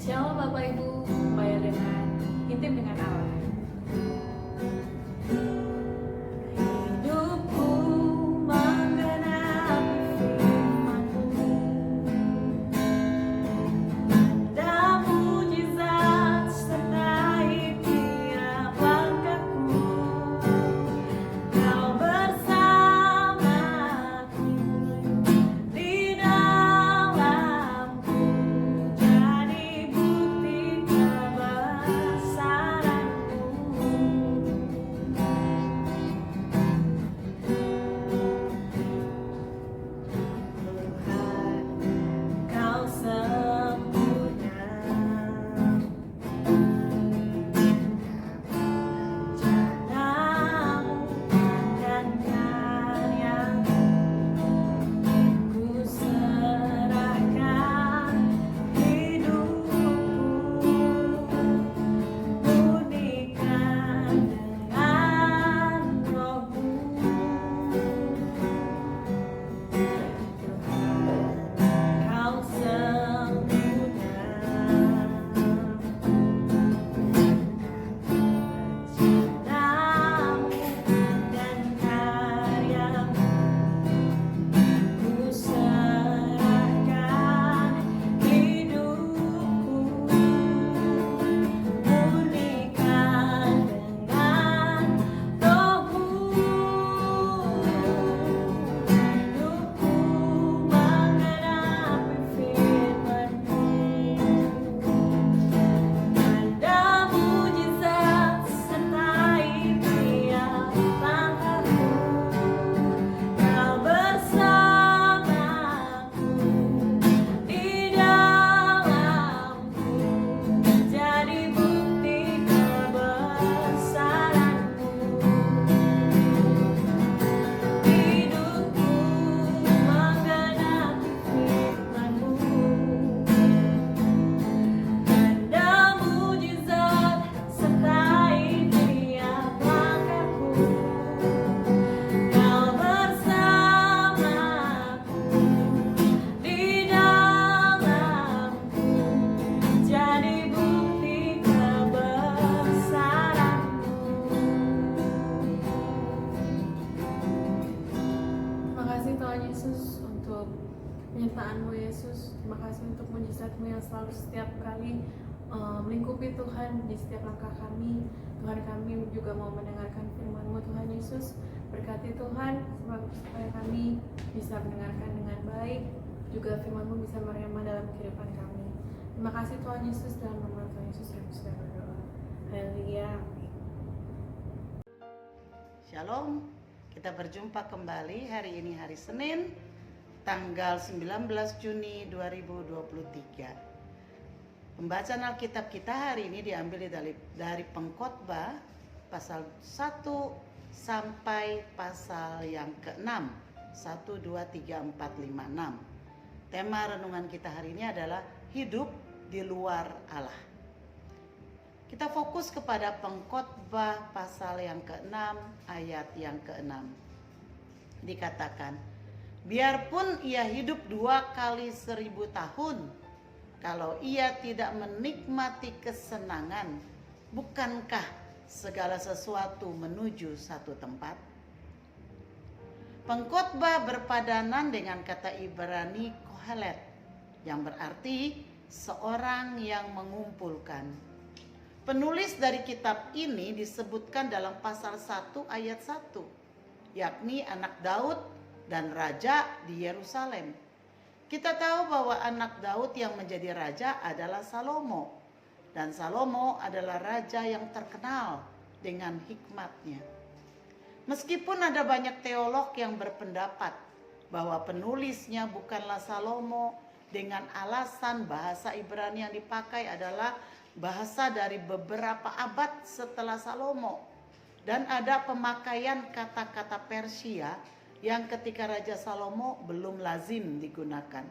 Shalom Bapak Ibu, supaya dengan intim dengan Allah. Hidupku menggenapi firman-Mu, ada mujizat sertai tiap langkahku. Kau bersamaku di dalamku, jadi bukti penyertaan-Mu Yesus. Terima kasih untuk mujizat-Mu yang selalu setiap kali melingkupi Tuhan di setiap langkah kami. Tuhan, kami juga mau mendengarkan firman-Mu Tuhan Yesus. Berkati Tuhan supaya kami bisa mendengarkan dengan baik, juga firman-Mu bisa merema dalam kehidupan kami. Terima kasih Tuhan Yesus, dalam nama Tuhan Yesus kami sudah berdoa. Haleluya. Shalom, kita berjumpa kembali hari ini hari Senin, tanggal 19 Juni 2023. Pembacaan Alkitab kita hari ini diambil dari Pengkhotbah pasal 1 sampai pasal yang ke-6. 1, 2, 3, 4, 5, 6. Tema renungan kita hari ini adalah hidup di luar Allah. Kita fokus kepada Pengkhotbah pasal yang ke-6 ayat yang ke-6. Dikatakan, biarpun ia hidup 2 kali 1000 tahun, kalau ia tidak menikmati kesenangan, bukankah segala sesuatu menuju satu tempat? Pengkhotbah berpadanan dengan kata Ibrani kohelet, yang berarti seorang yang mengumpulkan. Penulis dari kitab ini disebutkan dalam pasal 1 ayat 1, yakni anak Daud dan raja di Yerusalem. Kita tahu bahwa anak Daud yang menjadi raja adalah Salomo, dan Salomo adalah raja yang terkenal dengan hikmatnya. Meskipun ada banyak teolog yang berpendapat bahwa penulisnya bukanlah Salomo, dengan alasan bahasa Ibrani yang dipakai adalah bahasa dari beberapa abad setelah Salomo, dan ada pemakaian kata-kata Persia yang ketika Raja Salomo belum lazim digunakan.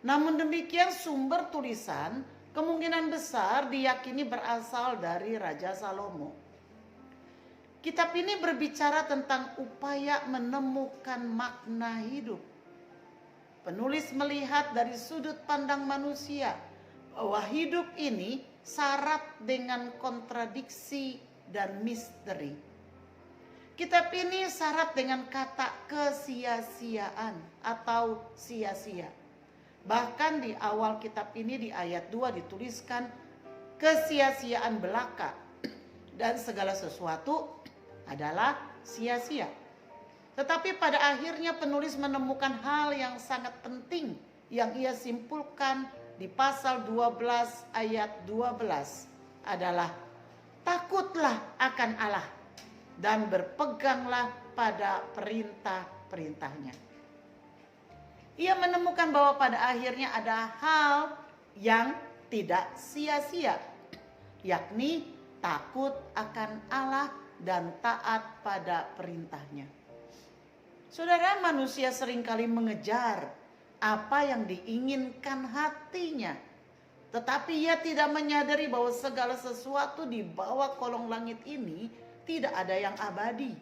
Namun demikian, sumber tulisan kemungkinan besar diyakini berasal dari Raja Salomo. Kitab ini berbicara tentang upaya menemukan makna hidup. Penulis melihat dari sudut pandang manusia bahwa hidup ini syarat dengan kontradiksi dan misteri. Kitab ini syarat dengan kata kesia-siaan atau sia-sia. Bahkan di awal kitab ini di ayat 2 dituliskan kesia-siaan belaka dan segala sesuatu adalah sia-sia. Tetapi pada akhirnya penulis menemukan hal yang sangat penting yang ia simpulkan di pasal 12 ayat 12 adalah takutlah akan Allah dan berpeganglah pada perintah-perintahnya. Ia menemukan bahwa pada akhirnya ada hal yang tidak sia-sia, yakni takut akan Allah dan taat pada perintahnya. Saudara, manusia seringkali mengejar apa yang diinginkan hatinya, tetapi ia tidak menyadari bahwa segala sesuatu di bawah kolong langit ini tidak ada yang abadi.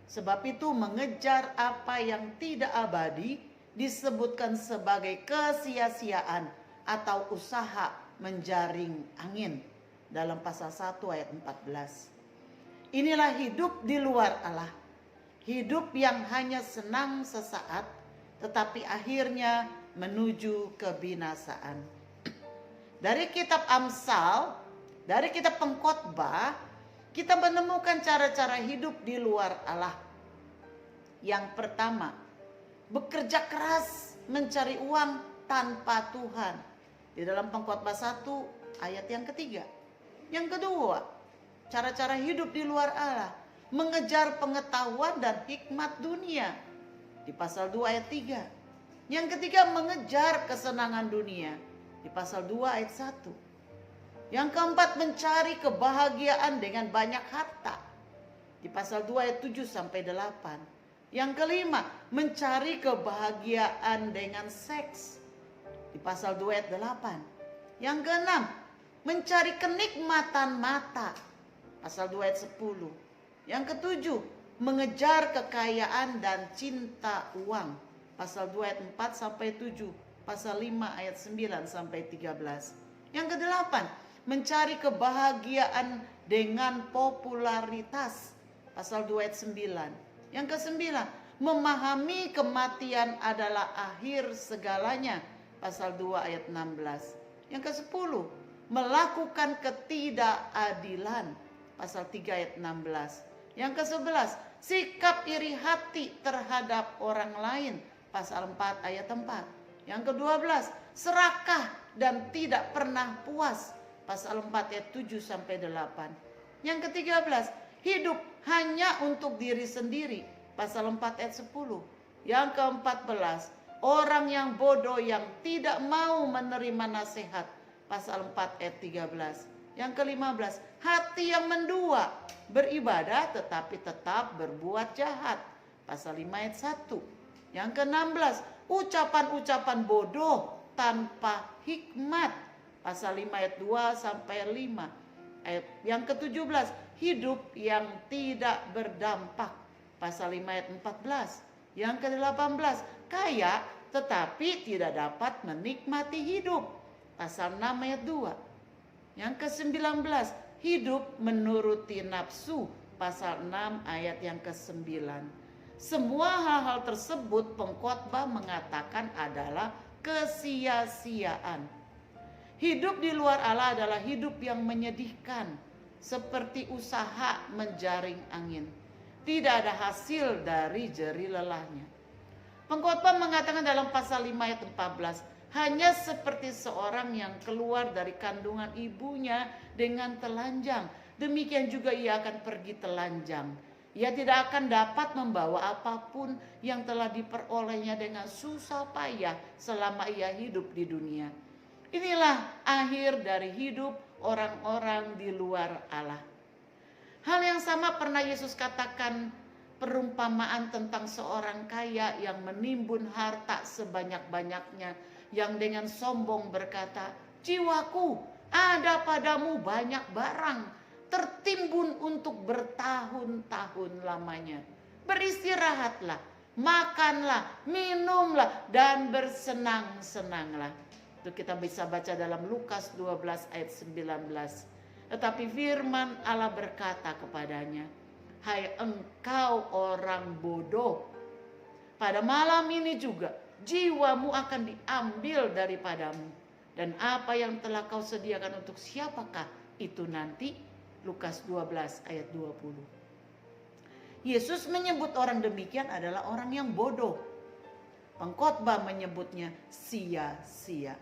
Sebab itu mengejar apa yang tidak abadi disebutkan sebagai kesia-siaan atau usaha menjaring angin dalam pasal 1 ayat 14. Inilah hidup di luar Allah. Hidup yang hanya senang sesaat tetapi akhirnya menuju kebinasaan. Dari kitab Amsal, dari kitab Pengkhotbah, kita menemukan cara-cara hidup di luar Allah. Yang pertama, bekerja keras mencari uang tanpa Tuhan. Di dalam Pengkhotbah 1 ayat yang ketiga. Yang kedua, cara-cara hidup di luar Allah, mengejar pengetahuan dan hikmat dunia. Di pasal 2 ayat 3. Yang ketiga, mengejar kesenangan dunia. Di pasal 2 ayat 1. Yang keempat, mencari kebahagiaan dengan banyak harta. Di pasal 2 ayat 7 sampai 8. Yang kelima, mencari kebahagiaan dengan seks. Di pasal 2 ayat 8. Yang keenam, mencari kenikmatan mata. Pasal 2 ayat 10. Yang ketujuh, mengejar kekayaan dan cinta uang. Pasal 2 ayat 4 sampai 7. Pasal 5 ayat 9 sampai 13. Yang kedelapan, mencari kebahagiaan dengan popularitas. Pasal 2 ayat 9. Yang kesembilan, memahami kematian adalah akhir segalanya. Pasal 2 ayat 16. Yang ke-10, melakukan ketidakadilan. Pasal 3 ayat 16. Yang ke-11, sikap iri hati terhadap orang lain. Pasal 4 ayat 4. Yang ke-12, serakah dan tidak pernah puas. Pasal 4 ayat 7 sampai 8. Yang ke-13, hidup hanya untuk diri sendiri. Pasal 4 ayat 10. Yang ke-14, orang yang bodoh yang tidak mau menerima nasihat. Pasal 4 ayat 13. Yang ke-15, hati yang mendua, beribadah tetapi tetap berbuat jahat. Pasal 5 ayat 1. Yang ke-16, ucapan-ucapan bodoh tanpa hikmat. Pasal 5 ayat 2 sampai 5. Yang ke-17, hidup yang tidak berdampak. Pasal 5 ayat 14. Yang ke-18, kaya tetapi tidak dapat menikmati hidup. Pasal 6 ayat 2. Yang ke-19, hidup menuruti nafsu. Pasal 6 ayat yang ke-9. Semua hal-hal tersebut Pengkhotbah mengatakan adalah kesia-siaan. Hidup di luar Allah adalah hidup yang menyedihkan, seperti usaha menjaring angin. Tidak ada hasil dari jerih lelahnya. Pengkhotbah mengatakan dalam pasal 5 ayat 14, hanya seperti seorang yang keluar dari kandungan ibunya dengan telanjang, demikian juga ia akan pergi telanjang. Ia tidak akan dapat membawa apapun yang telah diperolehnya dengan susah payah selama ia hidup di dunia. Inilah akhir dari hidup orang-orang di luar Allah. Hal yang sama pernah Yesus katakan, perumpamaan tentang seorang kaya yang menimbun harta sebanyak-banyaknya, yang dengan sombong berkata, jiwaku ada padamu banyak barang, tertimbun untuk bertahun-tahun lamanya. Beristirahatlah, makanlah, minumlah, dan bersenang-senanglah. Itu kita bisa baca dalam Lukas 12 ayat 19. Tetapi firman Allah berkata kepadanya, "Hai engkau orang bodoh, pada malam ini juga jiwamu akan diambil daripadamu. Dan apa yang telah kau sediakan untuk siapakah itu nanti?" Lukas 12 ayat 20. Yesus menyebut orang demikian adalah orang yang bodoh. Pengkhotbah menyebutnya sia-sia.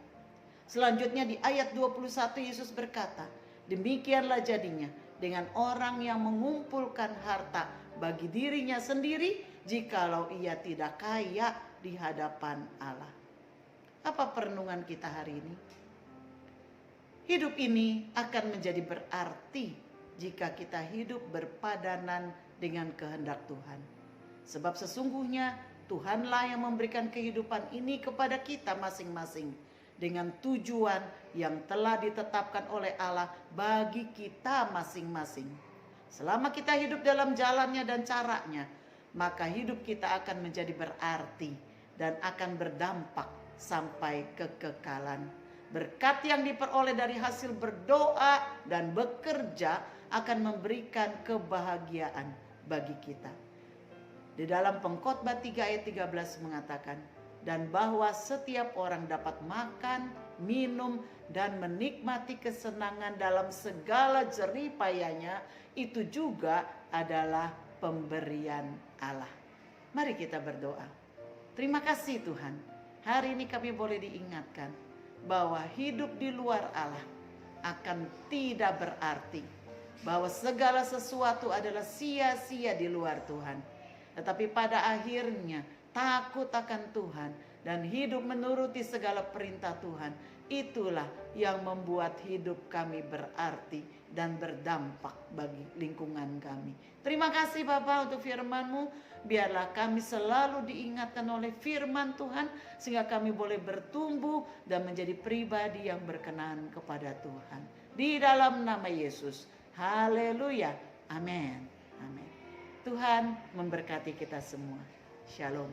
Selanjutnya di ayat 21 Yesus berkata, "Demikianlah jadinya dengan orang yang mengumpulkan harta bagi dirinya sendiri, jikalau ia tidak kaya di hadapan Allah." Apa perenungan kita hari ini? Hidup ini akan menjadi berarti jika kita hidup berpadanan dengan kehendak Tuhan. Sebab sesungguhnya Tuhanlah yang memberikan kehidupan ini kepada kita masing-masing dengan tujuan yang telah ditetapkan oleh Allah bagi kita masing-masing. Selama kita hidup dalam jalannya dan caranya, maka hidup kita akan menjadi berarti dan akan berdampak sampai kekekalan. Berkat yang diperoleh dari hasil berdoa dan bekerja akan memberikan kebahagiaan bagi kita. Di dalam Pengkhotbah 3 ayat 13 mengatakan, "Dan bahwa setiap orang dapat makan, minum, dan menikmati kesenangan dalam segala jerih payahnya, itu juga adalah pemberian Allah." Mari kita berdoa. Terima kasih Tuhan, hari ini kami boleh diingatkan bahwa hidup di luar Allah akan tidak berarti, bahwa segala sesuatu adalah sia-sia di luar Tuhan. Tetapi pada akhirnya takut akan Tuhan dan hidup menuruti segala perintah Tuhan, itulah yang membuat hidup kami berarti dan berdampak bagi lingkungan kami. Terima kasih Bapa untuk firman-Mu. Biarlah kami selalu diingatkan oleh firman Tuhan, sehingga kami boleh bertumbuh dan menjadi pribadi yang berkenan kepada Tuhan. Di dalam nama Yesus. Haleluya. Amin. Amin. Tuhan memberkati kita semua. Shalom.